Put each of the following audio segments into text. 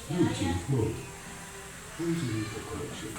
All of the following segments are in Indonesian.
Bluetooth mode. Easy for connection.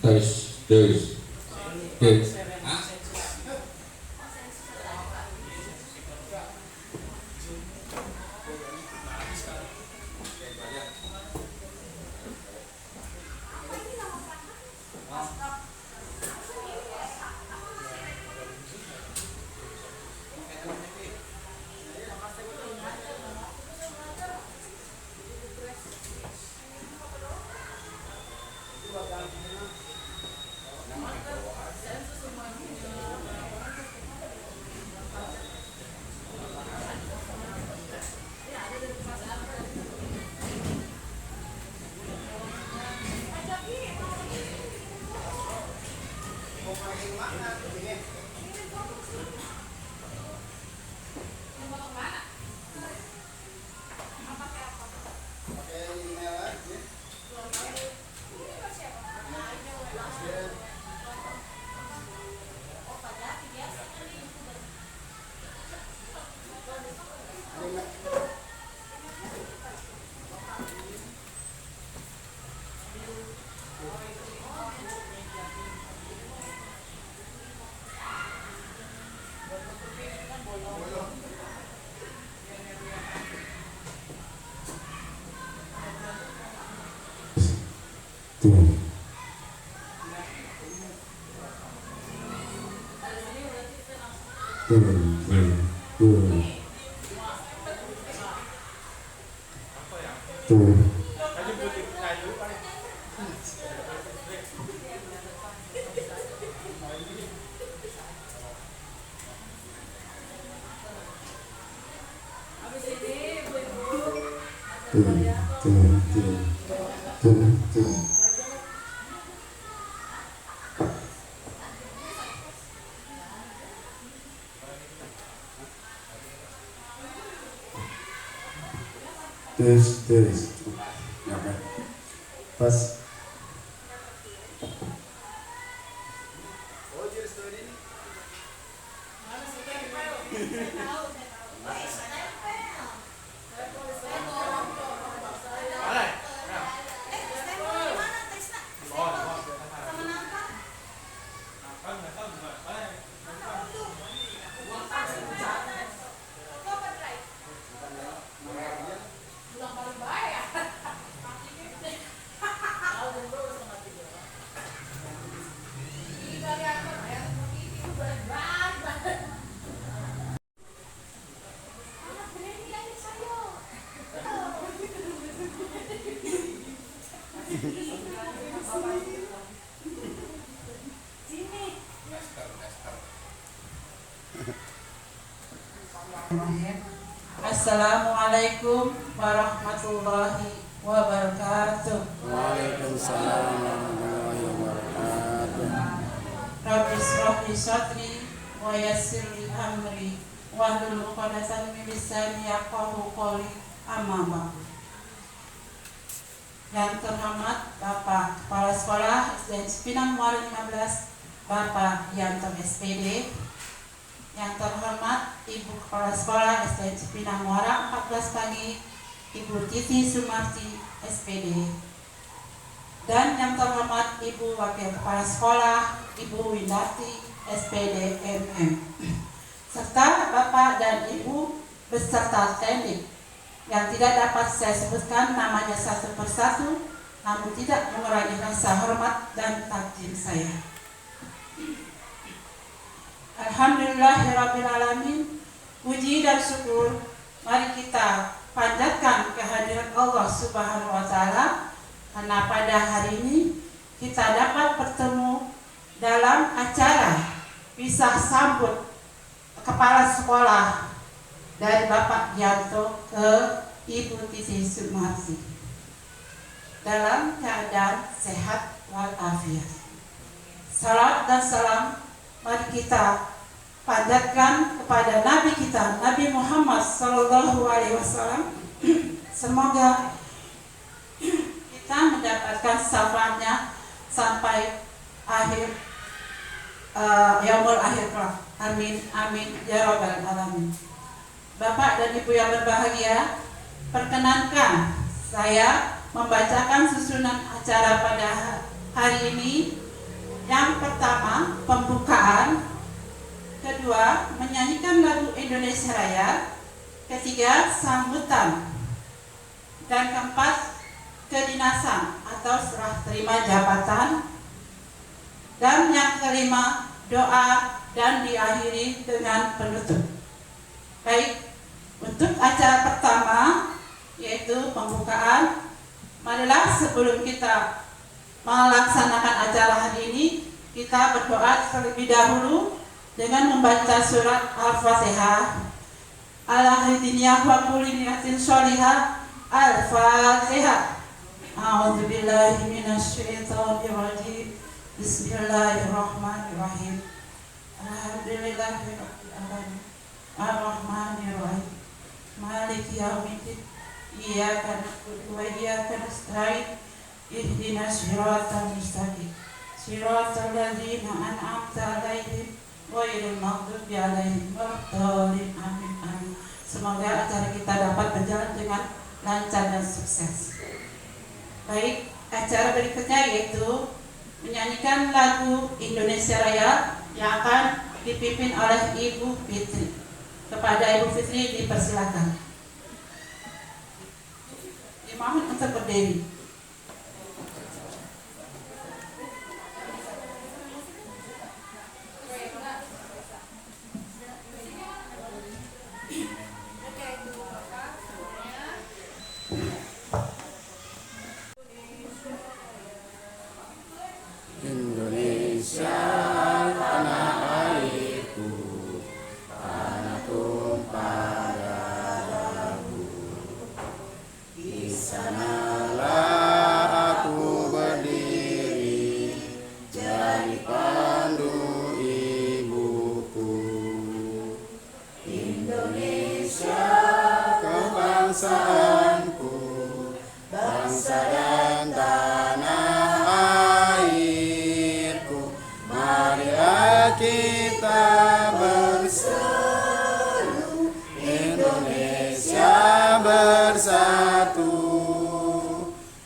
Tes, tes. Tuh. Tes. Oke. Pas. Assalamualaikum warahmatullahi wabarakatuh. Waalaikumsalam warahmatullahi wabarakatuh. Rabbi shrah li sadri wa yassir li amri wahlul 'uqdatam min lisani yafqahu qawli. Amma ba'du. Yang terhormat Bapak Kepala Sekolah SDN Cipinang Muara 15, Bapak Yanto SPD. Yang terhormat Ibu Kepala Sekolah SD Cipinang Muara 14 pagi, Ibu Titi Sumarti, SPD. Dan yang terhormat Ibu Wakil Kepala Sekolah, Ibu Windarti, SPD MM. Serta Bapak dan Ibu beserta teknik yang tidak dapat saya sebutkan namanya satu persatu, namun tidak mengurangi rasa hormat dan takdim saya. Alhamdulillahirrabbilalamin. Puji dan syukur mari kita panjatkan kehadiran Allah Subhanahu wa Ta'ala, karena pada hari ini kita dapat bertemu dalam acara pisah sambut kepala sekolah dari Bapak Yanto ke Ibu Titi Sumarti dalam keadaan sehat walafiat. Salam dan salam mari kita panjatkan kepada Nabi kita, Nabi Muhammad SAW. Semoga kita mendapatkan syafaatnya sampai akhir yaumul akhir kelak. Amin, amin, ya rabbal alamin. Bapak dan Ibu yang berbahagia, perkenankan saya membacakan susunan acara pada hari ini. Yang pertama, pembukaan. Kedua, menyanyikan lagu Indonesia Raya. Ketiga, sambutan. Dan keempat, kedinasan atau serah terima jabatan. Dan yang kelima, doa dan diakhiri dengan penutup. Baik, untuk acara pertama yaitu pembukaan, marilah sebelum kita melaksanakan acara hari ini, kita berdoa terlebih dahulu dengan membaca surat Al-Fatihah. Ala hidiniyah wa kulli niyatin sholihah. Al-Fatihah. A'udzubillahi minasyaitonir rajim. Bismillahirrahmanirrahim. Alhamdulillahirabbil alamin. Ar-Rahmanir-Rahim. Maliki yaumiddin. Iyyaka na'budu wa iyyaka nasta'in. Ihdinas siratal mustaqim. Siratal ladzina an'amta 'alaihim ghairil maghdubi 'alaihim waladdallin. Amin, amin. Semoga acara kita dapat berjalan dengan lancar dan sukses. Baik, acara berikutnya yaitu menyanyikan lagu Indonesia Raya yang akan dipimpin oleh Ibu Fitri. Kepada Ibu Fitri dipersilakan. Dimohon untuk berdiri. Indonesia tanah airku, tanah tumpah darahku. Di sanalah aku berdiri, jadi pandu ibuku. Indonesia kebangsaanku, bangsa dan tanah airku. Marilah kita bersatu, Indonesia bersatu.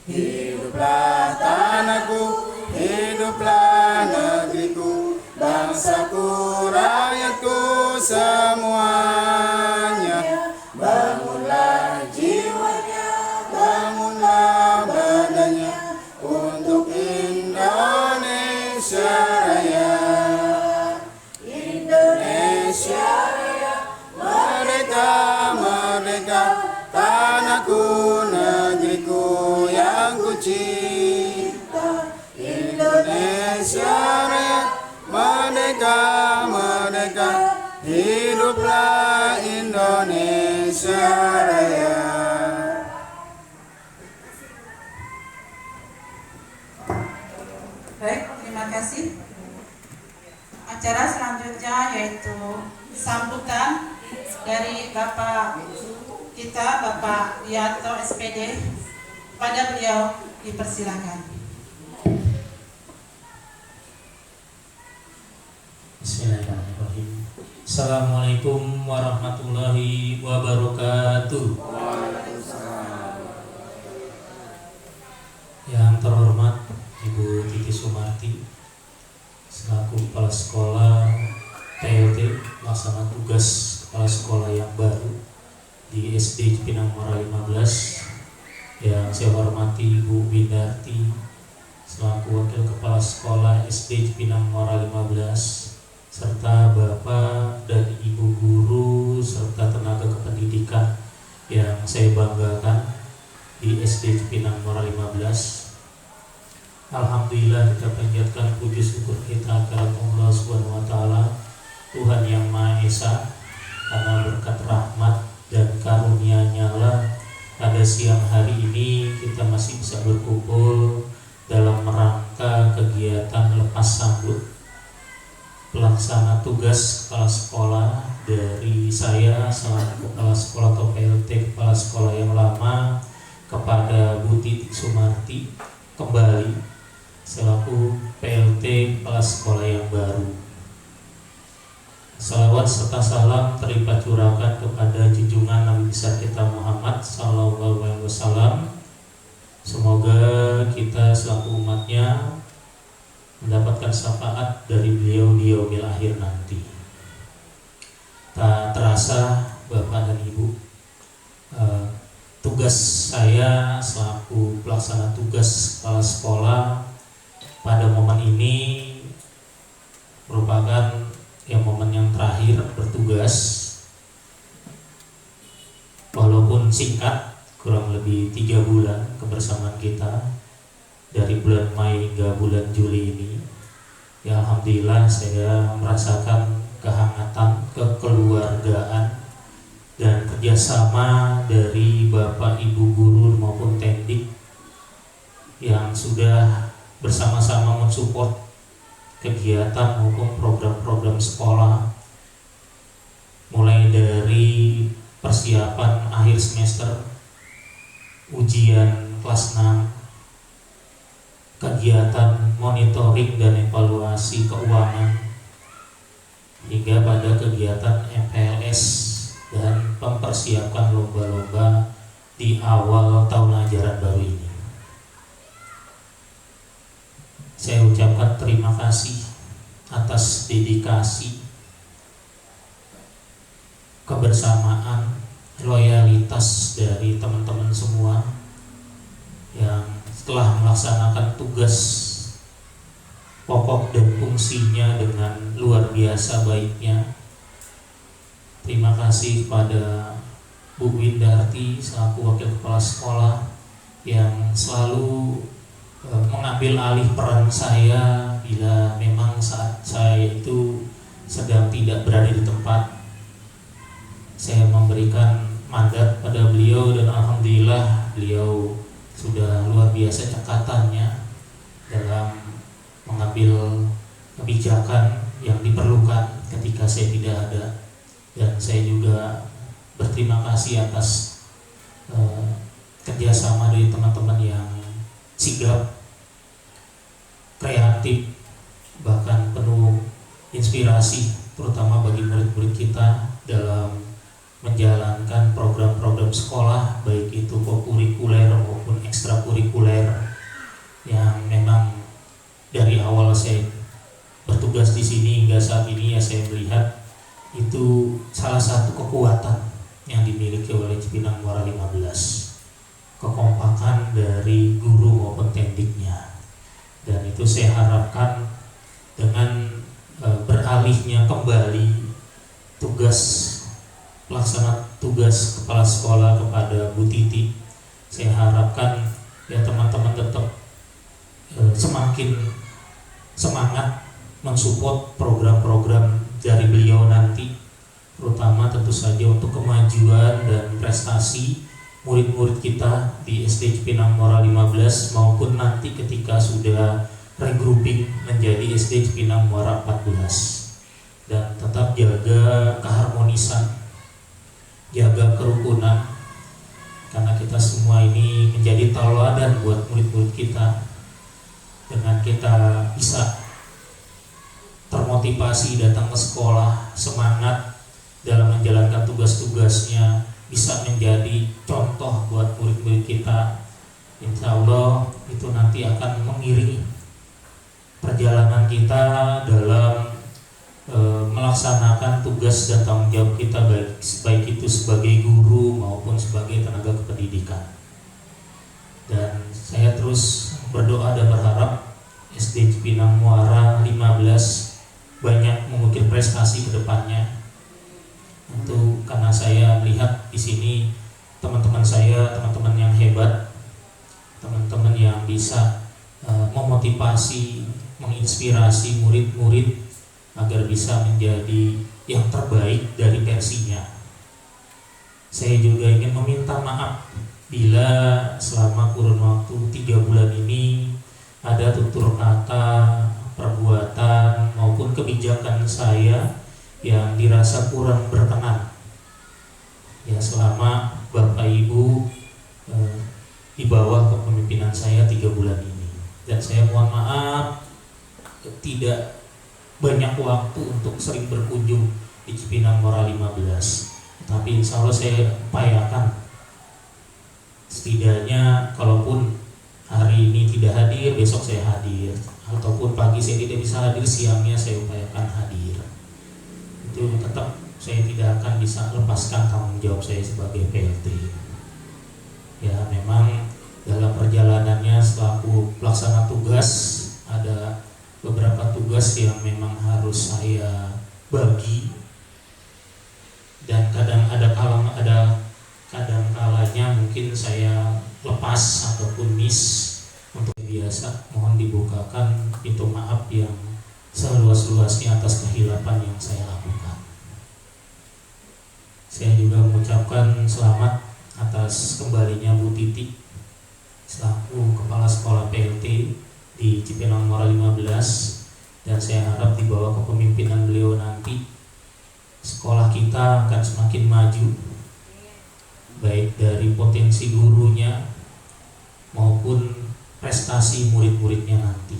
Hiduplah tanahku, hiduplah negeriku, bangsaku, rakyatku semuanya. Bangunlah jiwanya, bangunlah badannya untuk Indonesia Raya. Indonesia Raya, merdeka, merdeka, tanahku, negeriku yang ku cinta. Indonesia Raya, merdeka, merdeka, hiduplah Indonesia Raya. Baik, terima kasih. Acara selanjutnya yaitu sambutan dari Bapak kita, Bapak Yanto SPD. Pada beliau dipersilakan. Bismillahirrahmanirrahim. Assalamualaikum warahmatullahi wabarakatuh. Yang terhormat Ibu Titi Sumarti selaku Kepala Sekolah PLT Pelaksana Tugas Kepala Sekolah yang baru di SD Cipinang Muara 15. Yang saya hormati Ibu Windarti selaku Wakil Kepala Sekolah SD Cipinang Muara 15, serta Bapak dan Ibu guru serta tenaga kependidikan yang saya banggakan di SD Cipinang Muara 15. Alhamdulillah, kita panjatkan puji syukur kita kepada Allah Subhanahu wa taala, Tuhan yang Maha Esa, karena berkat rahmat dan karunia-Nya lah pada siang hari ini kita masih bisa berkumpul dalam rangka kegiatan lepas sambut pelaksana tugas kepala sekolah dari saya selaku kepala sekolah atau PLT kepala sekolah yang lama kepada Bu Titi Sumarti kembali selaku PLT kepala sekolah yang baru. Salawat serta salam terlimpah curahkan kepada junjungan Nabi besar kita Muhammad Sallallahu Alaihi Wasallam. Semoga kita selaku umatnya mendapatkan syafaat dari beliau di yaumil akhir nanti. Tak terasa Bapak dan Ibu, tugas saya selaku pelaksana tugas kepala sekolah pada momen ini merupakan momen yang terakhir bertugas, walaupun singkat, kurang lebih 3 bulan kebersamaan kita dari bulan Mei hingga bulan Juli ini. Ya alhamdulillah saya merasakan kehangatan, kekeluargaan dan kerjasama dari Bapak Ibu guru maupun tendik yang sudah bersama-sama mensupport kegiatan maupun program-program sekolah, mulai dari persiapan akhir semester, ujian kelas 6, kegiatan monitoring dan evaluasi keuangan, hingga pada kegiatan MPLS dan mempersiapkan lomba-lomba di awal tahun ajaran baru ini. Saya ucapkan terima kasih atas dedikasi, kebersamaan, loyalitas dari teman-teman semua yang setelah melaksanakan tugas pokok dan fungsinya dengan luar biasa baiknya. Terima kasih kepada Bu Windarti selaku Wakil Kepala Sekolah yang selalu mengambil alih peran saya bila memang saat saya itu sedang tidak berada di tempat. Saya memberikan mandat pada beliau dan alhamdulillah beliau sudah luar biasa cekatannya dalam mengambil kebijakan yang diperlukan ketika saya tidak ada. Dan saya juga berterima kasih atas kerjasama dari teman-teman yang sigap, kreatif, bahkan penuh inspirasi, terutama bagi murid-murid kita dalam menjalankan program-program sekolah, baik itu kokurikuler maupun ekstrakurikuler, yang memang dari awal saya bertugas di sini hingga saat ini ya saya melihat itu salah satu kekuatan yang dimiliki oleh Cipinang Muara 15, kekompakan dari guru maupun tendiknya. Dan itu saya harapkan dengan beralihnya kembali tugas pelaksana tugas kepala sekolah kepada Bu Titi, saya harapkan ya teman-teman tetap semakin semangat mensupport program-program dari beliau nanti, terutama tentu saja untuk kemajuan dan prestasi murid-murid kita di SD Cipinang Muara 15 maupun nanti ketika sudah regrouping menjadi SD Cipinang Muara 14. Dan tetap jaga keharmonisan, jaga kerukunan, karena kita semua ini menjadi tauladan buat murid-murid kita. Dengan kita bisa termotivasi datang ke sekolah, semangat dalam menjalankan tugas-tugasnya, bisa menjadi contoh buat murid-murid kita. Insya Allah itu nanti akan mengiringi perjalanan kita dalam melaksanakan tugas dan tanggung jawab kita, baik itu sebagai guru maupun sebagai tenaga kependidikan. Dan saya terus berdoa dan berharap SD Cipinang Muara 15 banyak mengukir prestasi ke depannya. Tentu karena saya melihat di sini teman-teman saya, teman-teman yang hebat, teman-teman yang bisa memotivasi, menginspirasi murid-murid agar bisa menjadi yang terbaik dari versinya. Saya juga ingin meminta maaf bila selama kurun waktu 3 bulan ini ada tutur kata, perbuatan maupun kebijakan saya yang dirasa kurang berkenan. Ya, selama Bapak Ibu di bawah kepemimpinan saya 3 bulan ini. Dan saya mohon maaf tidak banyak waktu untuk sering berkunjung di Cipinang Muara 15. Tapi insya Allah saya upayakan setidaknya kalaupun hari ini tidak hadir, besok saya hadir, ataupun pagi saya tidak bisa hadir, siangnya saya upayakan hadir. Itu tetap saya tidak akan bisa lepaskan tanggung jawab saya sebagai PLT. Ya, memang dalam perjalanannya selaku pelaksana tugas ada beberapa tugas yang memang harus saya bagi, dan kadang kalanya mungkin saya lepas ataupun miss. Untuk biasa mohon dibukakan pintu maaf yang seluas-luasnya atas kehilapan yang saya lakukan. Saya juga mengucapkan selamat atas kembalinya Bu Titi selaku Kepala Sekolah PLT di Cipinang Muara 15, dan saya harap di bawah kepemimpinan beliau nanti sekolah kita akan semakin maju, baik dari potensi gurunya maupun prestasi murid-muridnya nanti.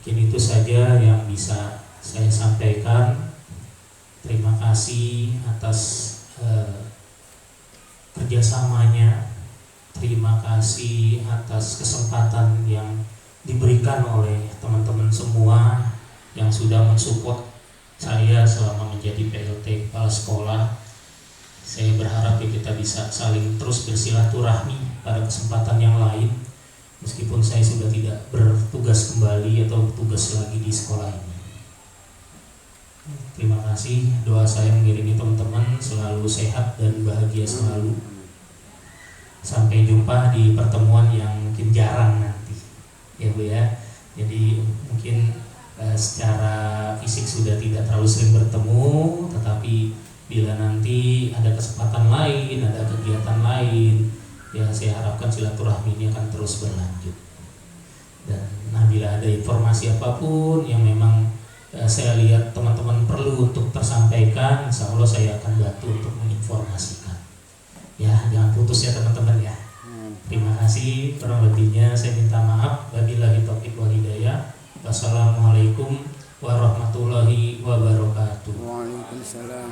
Mungkin itu saja yang bisa saya sampaikan. Terima kasih atas kerjasamanya. Terima kasih atas kesempatan yang diberikan oleh teman-teman semua yang sudah mensupport saya selama menjadi PLT Kepala Sekolah. Saya berharap kita bisa saling terus bersilaturahmi pada kesempatan yang lain, meskipun saya sudah tidak bertugas kembali atau bertugas lagi di sekolah ini. Terima kasih. Doa saya mengiringi teman-teman selalu sehat dan bahagia selalu. Sampai jumpa di pertemuan yang mungkin jarang nanti, ya Bu ya. Jadi mungkin secara fisik sudah tidak terlalu sering bertemu, tetapi bila nanti ada kesempatan lain, ada kegiatan lain, ya saya harapkan silaturahmi ini akan terus berlanjut. Dan bila ada informasi apapun yang memang saya lihat teman-teman perlu untuk tersampaikan, insya Allah saya akan bantu untuk menginformasikan. Ya, jangan putus ya teman-teman ya. Terima kasih. Kurang lebihnya saya minta maaf. Wabillahi taufiq wal hidayah. Wassalamualaikum warahmatullahi wabarakatuh. Waalaikumsalam.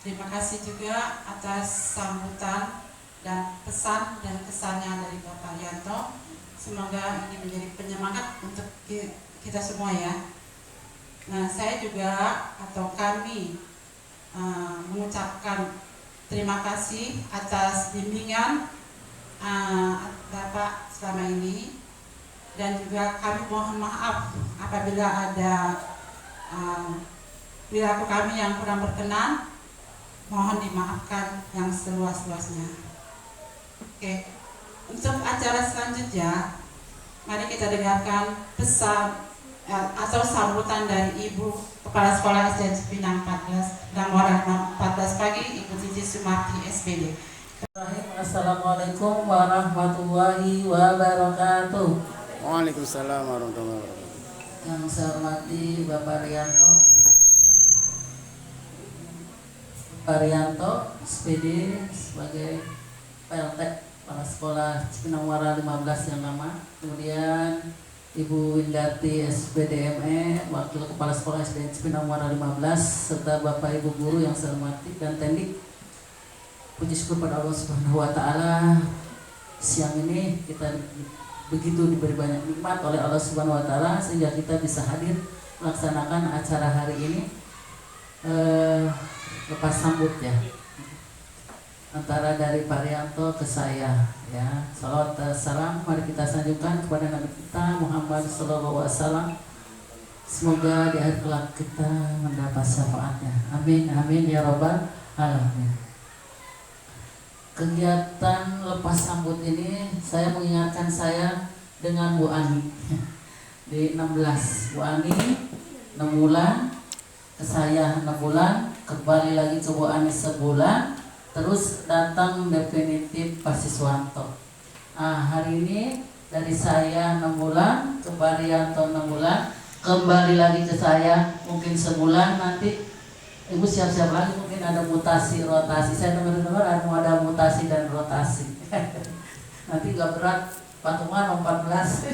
Terima kasih juga atas sambutan dan pesan dan kesannya dari Bapak Yanto. Semoga ini menjadi penyemangat untuk kita semua ya. Nah, saya juga atau kami mengucapkan terima kasih atas bimbingan Bapak selama ini, dan juga kami mohon maaf apabila ada perilaku kami yang kurang berkenan. Mohon dimaafkan yang seluas-luasnya. Oke, untuk acara selanjutnya, mari kita dengarkan pesan atau sambutan dari Ibu Kepala Sekolah SD Cipinang 14 dan Muara 14 pagi, Ibu Titi Sumarti SPD. Assalamualaikum warahmatullahi wabarakatuh. Waalaikumsalam warahmatullahi wabarakatuh. Yang saya hormati Bapak Rianto SPD sebagai PLT Kepala Sekolah Cipinang Muara 15 yang lama. Kemudian Ibu Windati SPDME, Wakil Kepala Sekolah SD Cipinang Muara 15, serta Bapak Ibu guru yang saya hormati dan tendik. Puji syukur pada Allah Subhanahu wa taala. Siang ini kita begitu diberi banyak nikmat oleh Allah Subhanahu wa taala sehingga kita bisa hadir melaksanakan acara hari ini. Lepas sambut ya. Antara dari Pak Rianto ke saya ya. Salawat dan salam mari kita sanjungkan kepada Nabi kita Muhammad sallallahu alaihi wasallam. Semoga di akhir kelak kita mendapat syafaatnya. Amin amin ya rabbal alamin. Kegiatan lepas sambut ini saya mengingatkan saya dengan Bu Ani di 16. Bu Ani 6 bulan, ke saya 6 bulan, kembali lagi ke Bu Ani sebulan, terus datang definitif Pak Siswanto. Hari ini dari saya 6 bulan, ke Pak Rianto 6 bulan, kembali lagi ke saya mungkin sebulan, nanti Ibu siap-siap lagi mungkin ada mutasi rotasi. Saya dengar-dengar ada mutasi dan rotasi. Nanti gak berat patungan 14.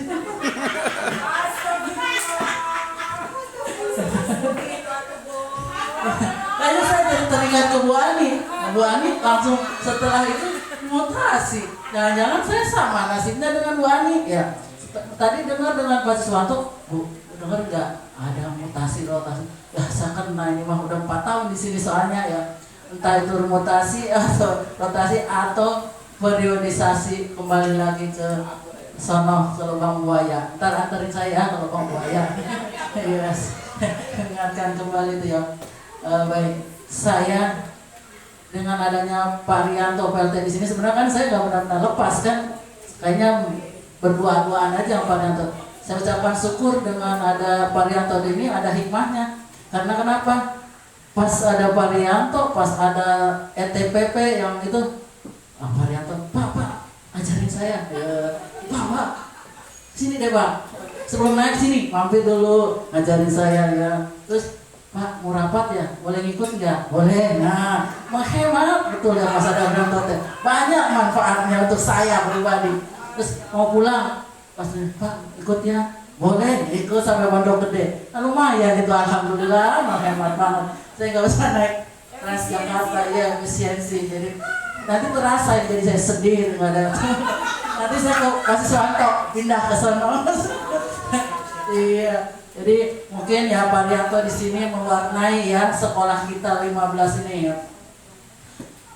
Lalu saya jadi teringat ke Bu Ani. Bu Ani langsung setelah itu mutasi. Jangan-jangan saya sama nasibnya dengan Bu Ani ya. Tadi dengar dengan Pak Siswanto, Bu, dengar nggak ada mutasi rotasi? Ya saya kan ini mah udah 4 tahun di sini soalnya ya. Entah itu mutasi atau rotasi atau periodisasi kembali lagi ke sono ke lubang buaya. Ntar anterin saya ke lubang buaya. Yes. Ingatkan kembali itu ya. Baik, saya dengan adanya Pak Rianto PLT di sini sebenarnya kan saya nggak benar-benar lepas kan. Kayaknya berdua-duaan aja Pak Rianto. Saya ucapkan syukur dengan ada Pak Rianto ini, ada hikmahnya. Karena kenapa? Pas ada Pak Rianto, pas ada ETPP yang itu, Pak Rianto, Pak, ajarin saya. Pak, sini deh Pak. Sebelum naik sini, mampir dulu, ngajarin saya ya. Terus, Pak mau rapat ya, boleh ngikut nggak? Boleh. Nah, menghemat betul ya pas ada Rianto. Banyak manfaatnya untuk saya pribadi. Terus mau pulang, pas Pak ikut ya. Boleh, ikut sampai Pondok Gede. Nah, lumayan itu alhamdulillah, hemat banget. Saya nggak usah naik Transjakarta ya, efisiensi. Jadi nanti terasa jadi saya sedih nggak ada. Nanti saya ke Pak Siswanto pindah ke sana. Iya. Jadi mungkin ya Pak Rianto di sini mewarnai ya sekolah kita 15 ini ya.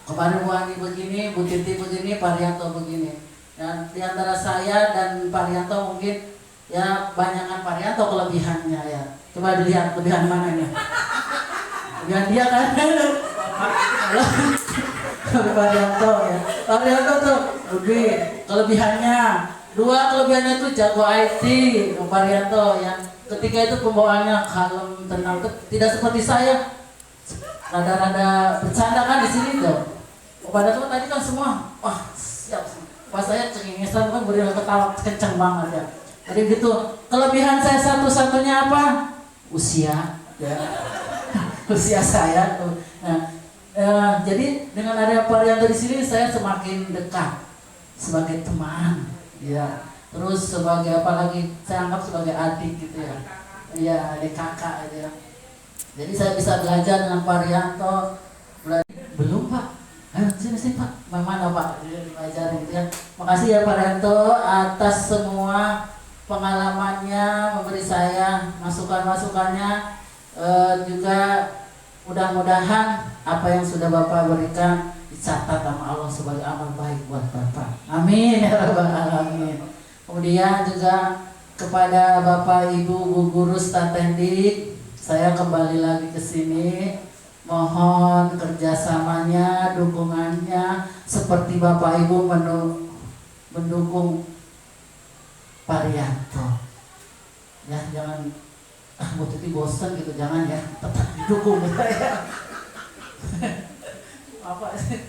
Kepada Bu Ani begini, Bu Titi begini, Pak Rianto begini. Dan di antara saya dan Pak Rianto mungkin ya banyakkan Pak Rianto kelebihannya ya. Coba dilihat kelebihan mana nih? Kelebihan dia kan? Kalau Pak Rianto ya. Pak Rianto tuh lebih kelebihannya. 2 kelebihannya tuh jago IT Pak Rianto ya. Ketika itu pembawaannya kalem, tenang, tidak seperti saya. Rada-rada bercanda kan di sini tuh. Pada tuh tadi kan semua wah siap. Pas saya cengengesan kan beri ketawa kenceng banget ya. Jadi gitu, kelebihan saya satu-satunya apa? Usia, ya. Usia saya tuh. Nah, jadi dengan ada Pak Rianto di sini saya semakin dekat sebagai teman, ya. Terus sebagai apa lagi? Saya anggap sebagai adik gitu ya. Iya, adik kakak aja. Jadi saya bisa belajar dengan Pak Rianto. Belum Pak. Ayo sini Pak. Mana Pak? Belajar gitu ya. Makasih ya Pak Rianto atas semua pengalamannya, memberi saya masukan-masukannya, juga mudah-mudahan apa yang sudah Bapak berikan dicatat sama Allah sebagai amal baik buat Bapak. Amin ya rabbal alamin. Kemudian juga kepada Bapak Ibu guru staf tendik, saya kembali lagi ke sini. Mohon kerjasamanya, dukungannya, seperti Bapak Ibu mendukung Pak Rianto. Ya jangan buat itu bosan gitu, jangan ya, tetap didukung ya. Apa sih?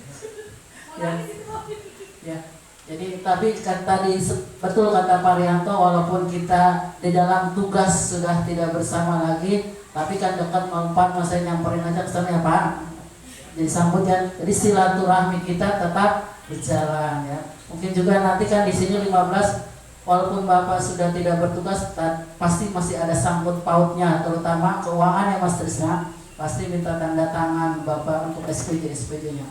Ya. Jadi tapi kan tadi betul kata Pak Rianto, walaupun kita di dalam tugas sudah tidak bersama lagi, tapi kan dekat 04 saya nyamperin aja ke sana ya Pak. Jadi sambut ya. Jadi silaturahmi kita tetap berjalan ya. Mungkin juga nanti kan di sini 15 walaupun Bapak sudah tidak bertugas, pasti masih ada sangkut pautnya, terutama keuangan ya Mas Trisna. Pasti minta tanda tangan Bapak untuk SPJ-nya.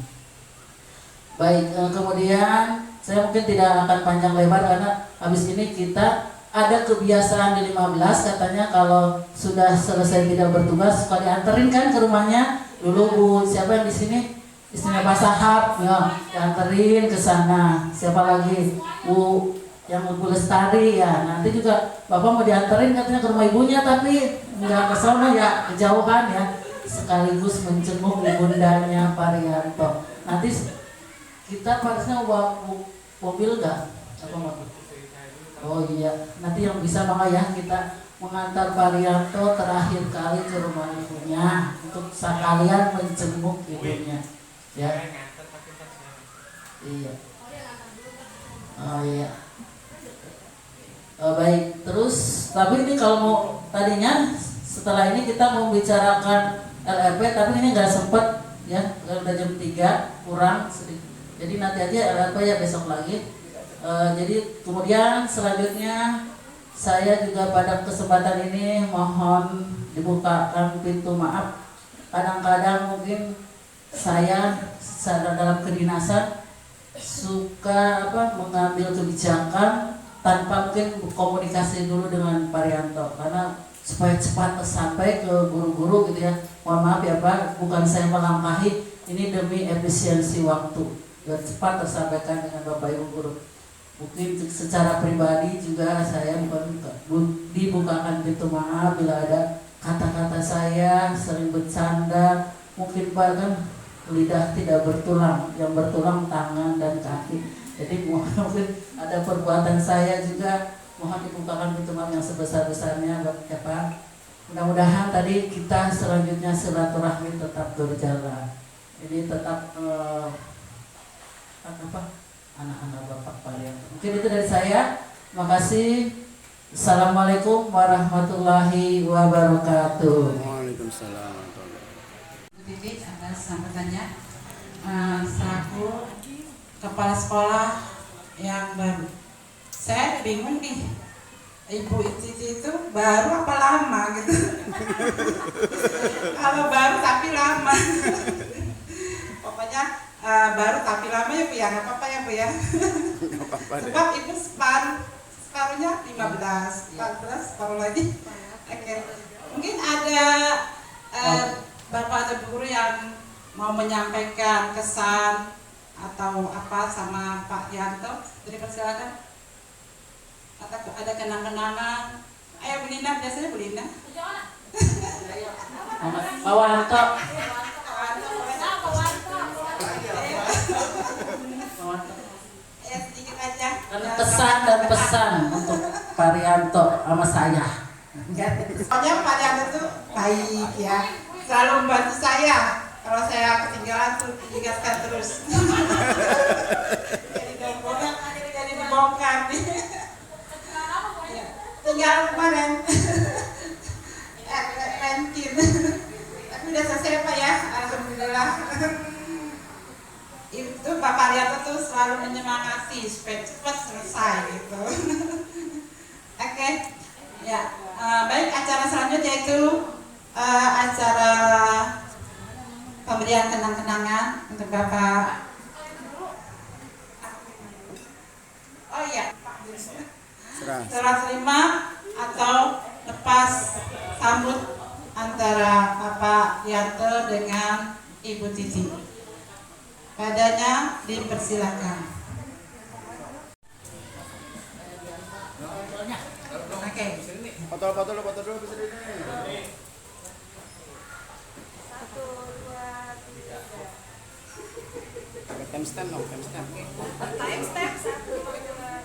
Baik, kemudian saya mungkin tidak akan panjang lebar karena habis ini kita ada kebiasaan di 15 katanya kalau sudah selesai tidak bertugas suka dianterin kan ke rumahnya. Dulu Bu, siapa yang di sini? Istrinya Pak Sahab, ya, dianterin ke sana. Siapa lagi? Bu yang Bu Lestari ya. Nanti juga Bapak mau dianterin katanya ke rumah ibunya tapi nggak ke sana ya, kejauhan ya. Sekaligus menjenguk ibundanya Pak Rianto. Nanti kita harusnya bawa mobil nggak? Apa mobil? Oh iya, nanti yang bisa maka ya kita mengantar Pak Rianto terakhir kali ke rumah ibunya untuk sekalian menjenguk ibunya, ya. Iya. Oh iya. Baik, terus tapi ini kalau mau tadinya setelah ini kita mau bicarakan LRP tapi ini nggak sempet ya, udah jam 3 kurang sedikit. Jadi nanti aja LRP ya besok lagi. Jadi kemudian selanjutnya saya juga pada kesempatan ini mohon dibukakan pintu maaf. Kadang-kadang mungkin saya secara dalam kedinasan suka mengambil kebijakan tanpa mungkin komunikasi dulu dengan Pak Rianto karena supaya cepat sampai ke guru-guru gitu ya. Mohon maaf ya Pak, bukan saya melangkahi, ini demi efisiensi waktu biar cepat tersampaikan dengan Bapak Ibu guru. Mungkin secara pribadi juga saya dibukakan pintu maaf bila ada kata-kata saya sering bercanda, mungkin bahkan lidah tidak bertulang, yang bertulang tangan dan kaki. Jadi mungkin ada perbuatan saya juga mohon dibukakan pintu maaf yang sebesar-besarnya ya Pak. Mudah-mudahan tadi kita selanjutnya silaturahmi tetap berjalan. Ini tetap anak-anak Bapak Pak Rianto. Mungkin itu dari saya. Makasih. Assalamualaikum warahmatullahi wabarakatuh. Waalaikumsalam warahmatullahi wabarakatuh. Titik atas sambutannya. Selaku kepala sekolah yang baru. Saya bingung nih. Ibu Titi itu baru apa lama gitu. Kalau baru tapi lama. Pokoknya baru tapi lama ya Bu ya, nggak apa-apa ya Bu ya. Sebab ibu separuhnya 15, 14, separuh lagi. Oke. Mungkin ada Bapak atau guru yang mau menyampaikan kesan atau apa sama Pak Rianto, dipersilakan. Atau ada kenang-kenangan. Ayo Bu Lina, biasanya Bu Lina. Pak Wanto. Sedikit aja. Kesan dan pesan untuk Pak Rianto sama saya. Soalnya Pak Rianto itu baik ya, selalu membantu saya. Kalau saya ketinggalan tuh diingatkan terus. Jadi dibongkar. Tinggal kemarin pentin tapi udah selesai Pak ya, alhamdulillah. Itu Bapak Rianto tuh selalu menyemangati supaya cepat selesai gitu. Oke. Ya, baik, acara selanjutnya itu acara pemberian kenang-kenangan untuk Bapak. Oh iya, serah terima atau lepas sambut antara Bapak Rianto dengan Ibu Titi. Padanya dipersilakan. Oke. Foto dulu bisa ini. 1, 2, 3. Timestamp dong, timestamp. Timestamp 1, 2, 3.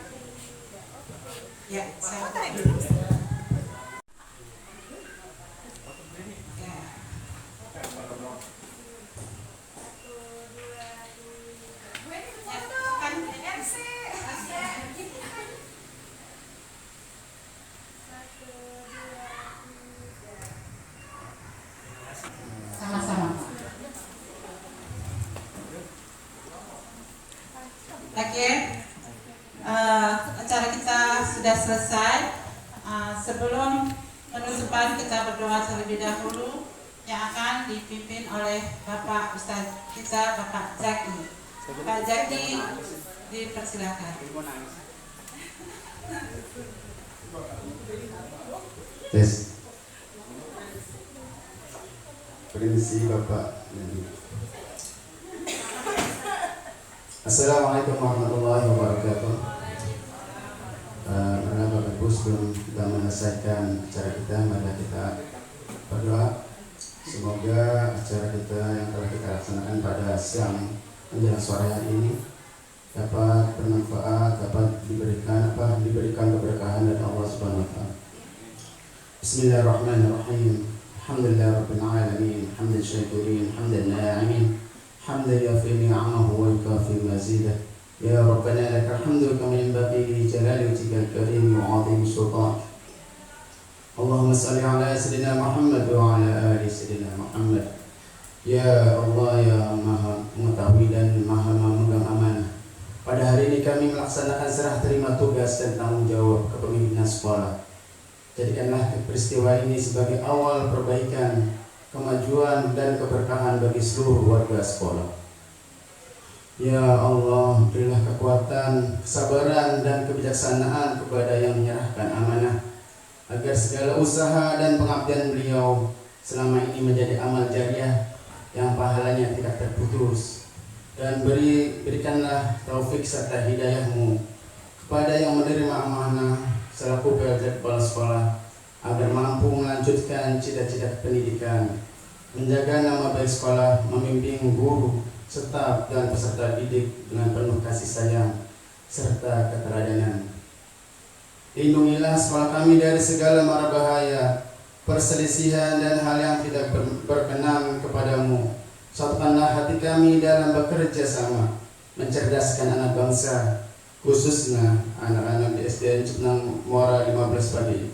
Ya, saya sama-sama. Oke. Acara kita sudah selesai. Sebelum penutupan kita berdoa terlebih dahulu yang akan dipimpin oleh Bapak Ustadz kita, Bapak Zaki. Pak Zaki, dipersilakan. Tes. Permisi Bapak. Assalamualaikum warahmatullahi wabarakatuh. Karena Bapak Ibu sebelum kita menyelesaikan acara kita, mari kita berdoa. Semoga acara kita yang telah kita laksanakan pada siang menjelang sore hari ini dapat bermanfaat, dapat diberikan keberkahan dari Allah Subhanahu wa taala. Bismillahirrahmanirrahim. Alhamdulillahirabbil alamin, hamdan syakirin, hamdan na'imin, hamdan yafi ni'amahu wa yukafi mazidah. Ya Rabbana lakal hamdu kama yanbaghi li jalali wajhikal karim wa 'azimi sultanik. Allahumma salli ala sayyidina Muhammad wa ala ali sayyidina Muhammad. Ya Allah, ya Maha mengetahui dan Maha memegang amanah. Pada hari ini kami melaksanakan serah terima tugas dan tanggung jawab kepemimpinan sekolah. Jadikanlah peristiwa ini sebagai awal perbaikan, kemajuan dan keberkahan bagi seluruh warga sekolah. Ya Allah, berilah kekuatan, kesabaran dan kebijaksanaan kepada yang menyerahkan amanah, agar segala usaha dan pengabdian beliau selama ini menjadi amal jariah yang pahalanya tidak terputus. Dan berikanlah taufik serta hidayah-Mu kepada yang menerima amanah selaku PLT Kepala Sekolah, agar mampu melanjutkan cita-cita pendidikan, menjaga nama baik sekolah, membimbing guru, staf dan peserta didik dengan penuh kasih sayang serta keteladanan. Lindungilah sekolah kami dari segala mara bahaya, perselisihan dan hal yang tidak berkenan kepadamu. Satukanlah hati kami dalam bekerja sama, mencerdaskan anak bangsa, khususnya anak-anak di SDN Cipnang Muara 15 Padi,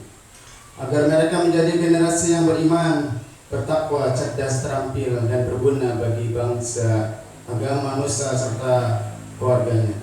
agar mereka menjadi generasi yang beriman, bertakwa, cerdas, terampil, dan berguna bagi bangsa, agama, nusa, serta keluarganya.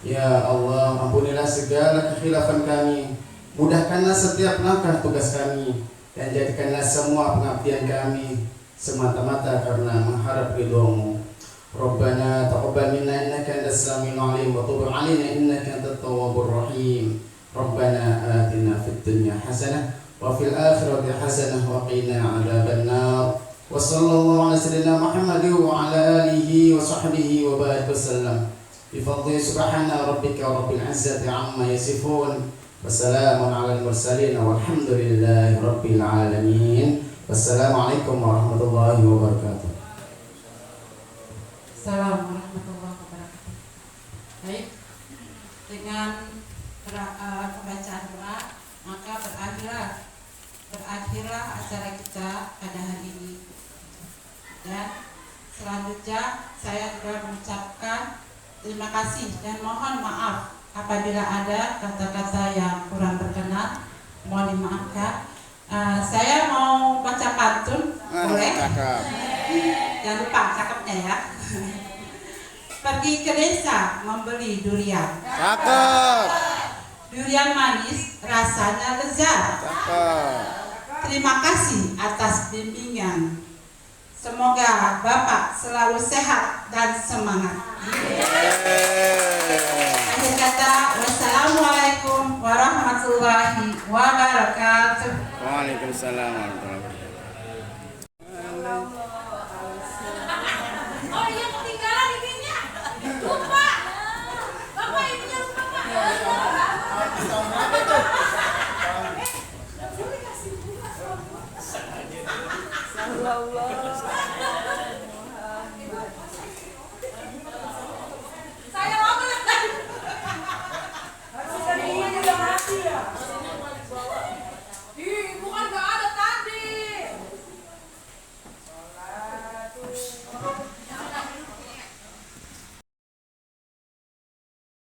Ya Allah, ampunilah segala kekhilafan kami, mudahkanlah setiap langkah tugas kami, dan jadikanlah semua pengabdian kami semata-mata karena mengharap ridho-Mu. Rabbana taqabbal minna innaka antas samiul alim wa tub 'alaina innaka antat tawwabur rahim. Rabbana atina fid dunya hasanah wa fil akhirati hasanah wa qina 'adzabannar. Wa sallallahu ala sayyidina Muhammad wa ala alihi wa sahbihi wa barik wasallam. Bi fadli subhana rabbika rabbil 'izzati 'amma yasifun. Wassalamun 'alal mursalin walhamdulillahi rabbil alamin. Wassalamualaikum warahmatullahi wabarakatuh. Assalamualaikum warahmatullahi wabarakatuh. Baik, dengan pembacaan doa maka berakhirlah acara kita pada hari ini. Dan selanjutnya saya juga mengucapkan terima kasih dan mohon maaf apabila ada kata-kata yang kurang berkenan, mohon dimaafkan. Saya mau baca pantun, boleh? Jangan lupa cakepnya ya. Pergi ke desa membeli durian. Cakep. Durian manis, rasanya lezat. Cakep. Terima kasih atas bimbingan. Semoga Bapak selalu sehat dan semangat. Akhir kata, wassalamualaikum warahmatullahi wabarakatuh. Waalaikumsalam warahmatullahi wabarakatuh.